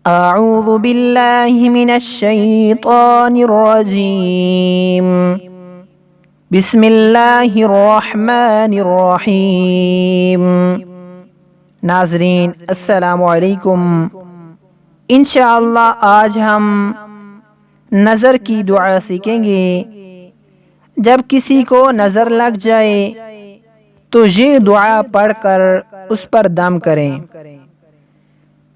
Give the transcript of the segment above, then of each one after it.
अऊज़ु बिल्लाहि मिनश शैतानिर रजीम। बिस्मिल्लाहिर रहमानिर रहीम। नाज़रीन अस्सलामु अलैकुम। इंशाअल्लाह आज हम नज़र की दुआ सीखेंगे। जब किसी को नज़र लग जाए तो ये दुआ पढ़कर उस पर दम करें।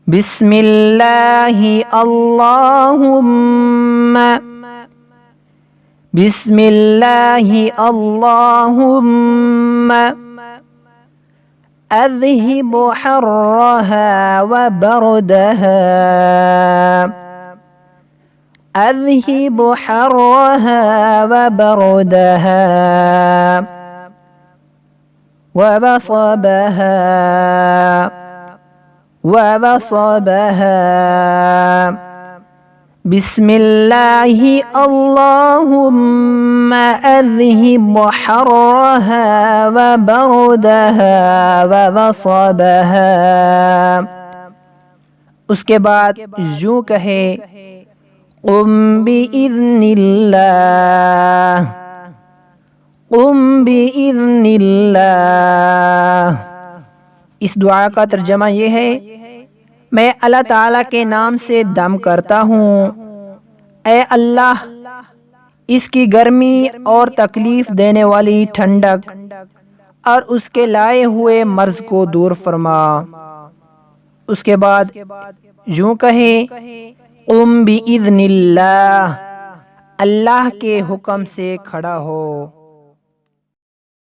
बिस्मिल्लाहि अल्लाहुम्मा, बिस्मिल्लाहि अल्लाहुम्मा अज़हिब हर्रहा व बरदहा, अज़हिब हर्रहा व बरदहा व बसबहा वबसबहा। बिस्मिल्लाहि अल्लाहुम्मा अज़हिब हर्रहा व बरदहा वबसबहा। उसके बाद यूं कहे, क़ुम बिइज़्निल्लाह, क़ुम बिइज़्निल्लाह। इस दुआ का तर्जमा ये है, मैं अल्लाह ताला के नाम से दम करता हूँ। ऐ अल्लाह, इसकी गर्मी और तकलीफ देने वाली ठंडक और उसके लाए हुए मर्ज को दूर फरमा। उसके बाद यूं कहे, क़ुम बिइज़्निल्लाह, अल्लाह के हुक्म से खड़ा हो।